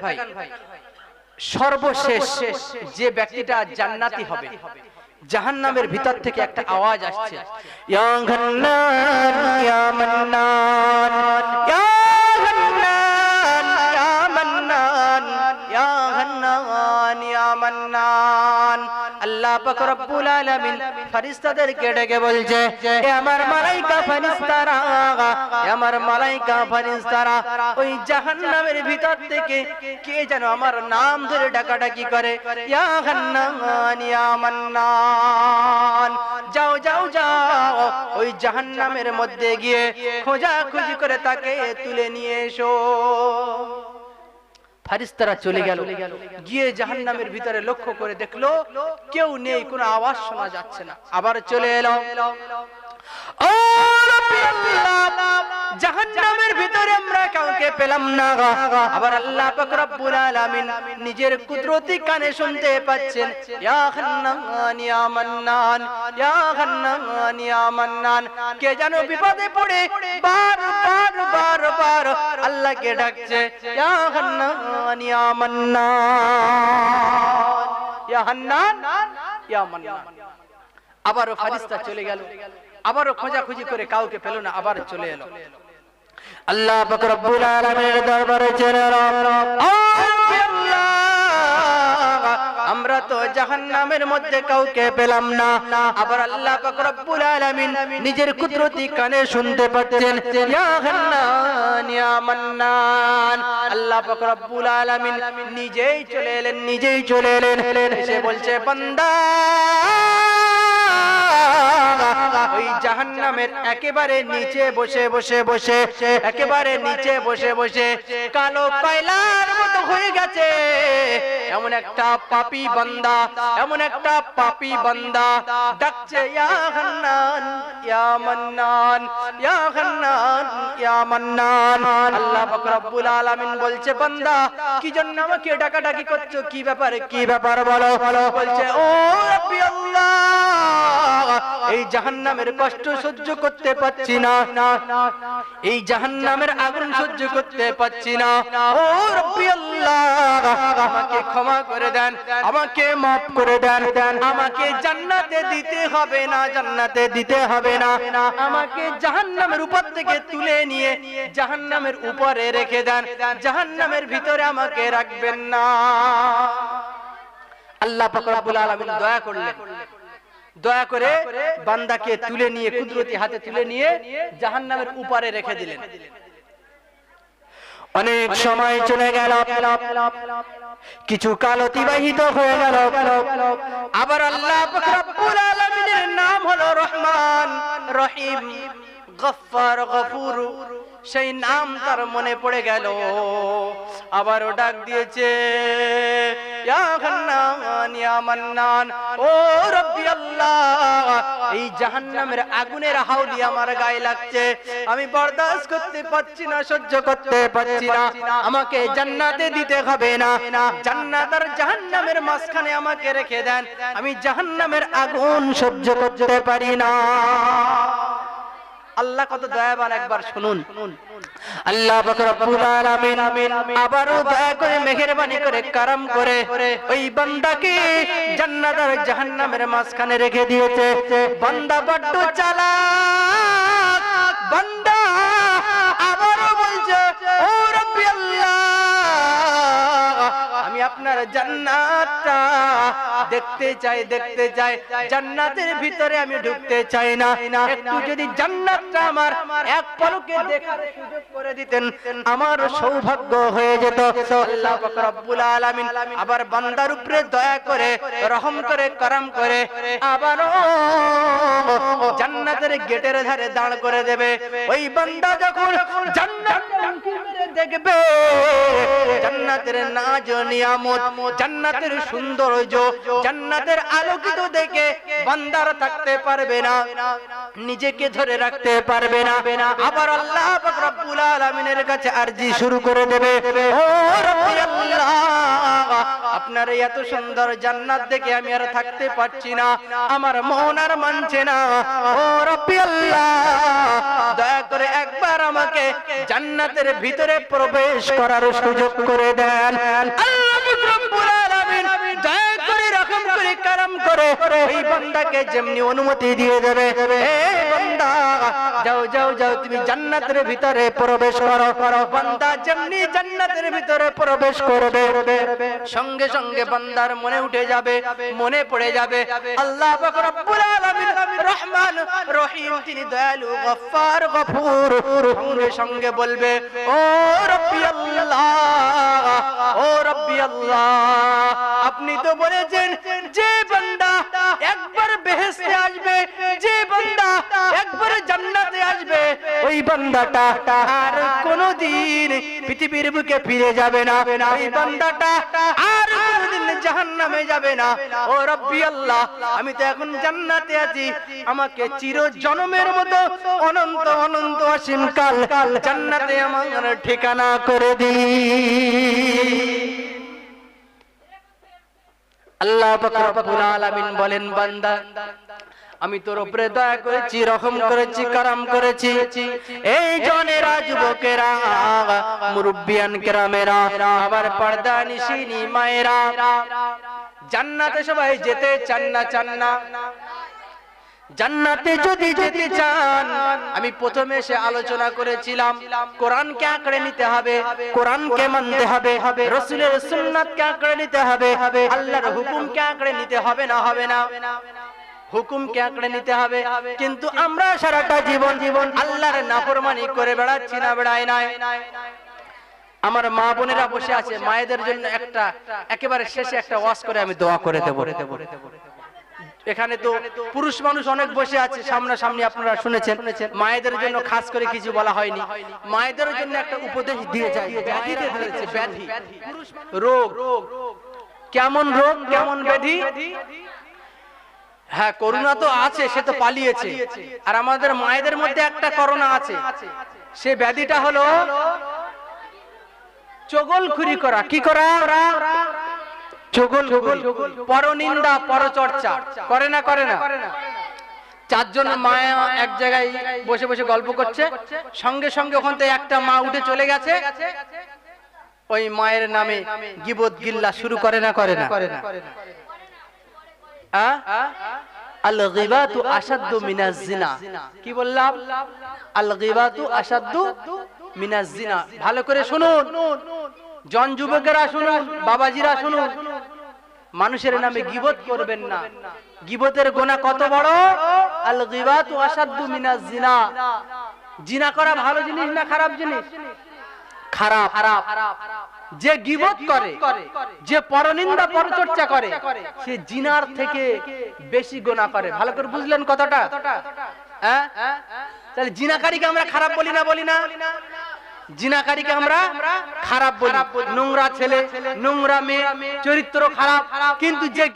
ভাই, সর্বশেষ যে ব্যক্তিটা জান্নাতি হবে, জাহান্নামের ভিতর থেকে একটা আওয়াজ আসছে, ইয়া হান্নান ইয়া মান্নান, ইয়া হান্নান ইয়া মান্নান, ইয়া হান্নান ইয়া মান্নান। আল্লাহ পাক রব্বুল আলামিন ফেরেশতাদেরকে ডেকে বলছে, এ আমার মালায়েকা ফেরেশতারা, এ আমার মালায়েকা ফেরেশতারা, ওই জাহান্নামের ভিতর থেকে কে যেন আমার নাম ধরে ডাকাডাকি করে, ইয়া হান্নান ইয়া মান্নান। যাও যাও যাও, ওই জাহান্নামের মধ্যে গিয়ে খোঁজাখুঁজি করে তাকে তুলে নিয়ে এসো। ফেরেশতারা চলে গেল, গিয়ে জাহান্নামের ভিতরে লক্ষ্য করে দেখলো কেউ নেই, কোনো আওয়াজ শোনা যাচ্ছে না। আবার চলে এলো, ও রাব্বি আল্লাহ, জাহান্নামের ভিতরে আমরা কাউকে পেলাম না। আবার আল্লাহ পাক রব্বুল আলামিন নিজের কুদরতি কানে শুনতে পাচ্ছেন, ইয়া হান্নান ইয়া মান্নান, ইয়া হান্নান ইয়া মান্নান। কে যেন বিপদে পড়ে বারবার বারবার আল্লাহকে ডাকছে, ইয়া হান্নান ইয়া মান্নান, ইয়া হান্নান ইয়া মান্নান। আবারও ফেরেশতা চলে গেল, আবারও খোঁজাখুঁজি করে কাউকে পেল না, আবার চলে এলো। আল্লাহ পাক রব্বুল আলামিনের দরবারে চলে এলো, আমরা তো জাহান্নামের মধ্যে কাউকে পেলাম না। আবার আল্লাহ পাক রব্বুল আলামিন নিজের কুদরতি কানে শুনতে পাচ্ছেন, ইয়া হান্নান ইয়া মান্নান। আল্লাহ পাক রব্বুল আলামিন নিজেই চলে এলেন, নিজেই চলে এলেন, এসে বলছে, বান্দা, ওই জাহান্নামের একেবারে নিচে বসে বসে বসে, একেবারে নিচে বসে বসে কালো কয়লার মতো হয়ে গেছে এমন একটা পাপী বান্দা, এমন একটা পাপী বান্দা ডাকছে, ইয়া হান্নান ইয়া মান্নান, ইয়া হান্নান ইয়া মান্নান। আল্লাহ পাক রব্বুল আলামিন বলছে, বান্দা, কি জন্য আমাকে ডাকাডাকি করছো, কি ব্যাপার, কি ব্যাপার বলো। বলছে, ও রাব্বি আল্লাহ, এই জাহান্নামের কষ্ট সহ্য করতে পাচ্ছি না, এই জাহান্নামের আগুন সহ্য করতে পাচ্ছি না। ও রাব্বি আল্লাহ, আমাকে ক্ষমা করে দেন, আমাকে মাফ করে দেন, আমাকে জান্নাতে দিতে হবে না, জান্নাতে দিতে হবে না, আমাকে জাহান্নামের উপর থেকে তুলে নিয়ে জাহান্নামের উপরে রেখে দেন, জাহান্নামের ভিতরে আমাকে রাখবেন না। আল্লাহ পাক রব্বুল আলামিন দয়া করলেন, দয়া করে বান্দাকে তুলে নিয়ে, কুদরতি হাতে তুলে নিয়ে জাহান্নামের উপরে রেখে দিলেন। অনেক সময় চলে গেল, কিছু কাল অতিবাহিত হয়ে গেল। আবার আল্লাহ পাক রব্বুল আলামিনের নাম হলো রহমান, রহিম, গফফার, গফুর, সেই নাম তার মনে পড়ে গেল। আবারও ডাক দিয়েছে, ইয়া হান্নান ইয়া মান্নান, ও রাব্বি আল্লাহ, এই জাহান্নামের আগুনের হাওলি আমার গায়ে লাগছে, আমি বরদাস্ত করতে পারছি না, সহ্য করতে পারছি না, আমাকে জান্নাতে দিতে হবে না, জান্নাত আর জাহান্নামের মাঝখানে আমাকে রেখে দেন, আমি জাহান্নামের আগুন সহ্য করতে পারি না। আল্লাহ কত দয়াবান, একবার শুনুন। আল্লাহ পাক রব্বুল আলামিন আবারও দয়া করে, মেহেরবানি করে, করম করে ওই বান্দাকে জান্নাত আর জাহান্নামের মাঝখানে রেখে দিয়েছে। বান্দা বড্ড চালাক, বান্দা আবারও বলছে, ও রাব্বি আল্লাহ, আমি আপনার জান্নাতটা দেখতে চাই, দেখতে চাই, জান্নাতের ভিতরে আমি ঢুকতে চাই না, একটু যদি জান্নাতটা আমার এক পলকে দেখার সুযোগ করে দিতেন, আমার সৌভাগ্য হয়ে যেত। আল্লাহ পাক রব্বুল আলামিন আবার বান্দার উপরে দয়া করে, রহম করে, করম করে আবারও জান্নাতের গেটের ধারে দাঁড় করে দেবে। ওই বান্দা যখন জান্নাতের দেখবে, জান্নাতের নাজ নিয়ামত, জান্নাতের সৌন্দর্য, জান্নাতের আলোকিত দেখে বান্দার থাকতে পারবে না, নিজেকে ধরে রাখতে পারবে না। আবার আল্লাহ পাক রব্বুল আলামিনের কাছে আরজি শুরু করে দেবে, ও রাব্বি আল্লাহ, আপনার এত সুন্দর জান্নাত দেখে আমি আর থাকতে পারছি না, আমার মন আর মানছে না। ও রাব্বি আল্লাহ, দয়া করে একবার আমাকে জান্নাতের ভিতরে প্রবেশ করার সুযোগ করে দেন। ওই বান্দাকে যেমনি অনুমতি দিয়ে দেবে, এ বান্দা যাও যাও যাও তুমি জান্নাতের ভিতরে প্রবেশ করো, বান্দা যেমনি জান্নাতের ভিতরে প্রবেশ করবে সঙ্গে সঙ্গে বান্দার মনে উঠে যাবে, মনে পড়ে যাবে আল্লাহ পাক রব্বুল আলামিন রহমান রহিম, তিনি দয়ালু গফফার গফুর। সঙ্গে সঙ্গে বলবে ও রব্বি আল্লাহ, ও রব্বি আল্লাহ, আপনি তো বলেছেন যে বান্দা একবার বেহেশতে আসবে, যে বান্দা একবার জান্নাতে আসবে, ওই বান্দাটা আর কোনোদিন পৃথিবীর বুকে ফিরে যাবে না, ওই বান্দাটা আর কোনোদিন জাহান্নামে যাবে না। ও রব্বি আল্লাহ, আমি তো এখন জান্নাতে আছি, আমাকে চির জনমের মতো অনন্ত অনন্ত অসীম কাল জান্নাতে আমার ঠিকানা করে দিন। আল্লাহ পাক রব্বুল আলামিন বলেন বান্দা আমি তোর উপরে দয়া করেছি, রহম করেছি, কারাম করেছি। এই জনেরা, যুবকেরা, মুরব্বিয়ান কেরামেরা, আবার পর্দা নিশিনী মায়েরা, জান্নাতে সবাই যেতে চান না? চান না? জান্নাতে যদি যেতে চান, আমি প্রথমে এসে আলোচনা করেছিলাম কোরআনকে আঁকড়ে নিতে হবে, কোরআনকে মানতে হবে, রাসূলের সুন্নাতকে আঁকড়ে নিতে হবে, আল্লাহর হুকুমকে আঁকড়ে নিতে হবে না? হবে না? হুকুমকে আঁকড়ে নিতে হবে। কিন্তু আমরা সারাটা জীবন আল্লাহর নাফরমানি করে বেড়াচ্ছি না? বেড়াই নাই? আমার মা বোনেরা বসে আছে, মায়েদের জন্য একটা একেবারে শেষে একটা ওয়াজ করে আমি দোয়া করে দেব। এখানে তো পুরুষ মানুষ অনেক বসে আছে সামনাসামনি, আপনারা শুনেছেন। মায়েদের জন্য খাস করে কিছু বলা হয়নি, মায়েদের জন্য একটা উপদেশ দিয়ে যায়। ব্যাধিতে ধরেছে, ব্যাধি, রোগ। কেমন রোগ, কেমন ব্যাধি? হ্যাঁ, করোনা তো আছে, সে তো পালিয়েছে। আর আমাদের মায়েদের মধ্যে একটা করোনা আছে, সে ব্যাধিটা হলো চগলখুরি করা। কি করা? চগলখুরি, পরনিন্দা, পরচর্চা করে না? করে না? চারজন মায়া এক জায়গায় বসে বসে গল্প করছে, সঙ্গে সঙ্গে ওখান থেকে একটা মা উঠে চলে গেছে, ওই মায়ের নামে গীবত গিল্লা শুরু করে না? করে না? আল গীবাতু আশাদ্দু মিনাজ জিনা। কি বললাম? আল গীবাতু আশাদ্দু মিনাজ জিনা। ভালো করে শুনুন, জন যুবকেরা শুনুন, বাবাজিরা শুনুন, মানুষের নামে গীবত করবেন না। গীবতের গুনাহ কত বড়! আল গীবাতু আশাদ্দু মিনাজ জিনা। জিনা করা ভালো জিনিস না খারাপ জিনিস? খারাপ। যে গীবত করে, যে পরনিন্দা, পরচর্চা করে, সে জিনার থেকে বেশি গুনাহ করে। ভালো করে বুঝলেন কথাটা? হ্যাঁ, তাহলে জিনাকারীকে আমরা খারাপ বলি না? বলি না? জিনাকারীকে আমরা খারাপ বলি, নোংরা ছেলে, নোংরা মেয়ে, চরিত্র খারাপ। কিন্তু যে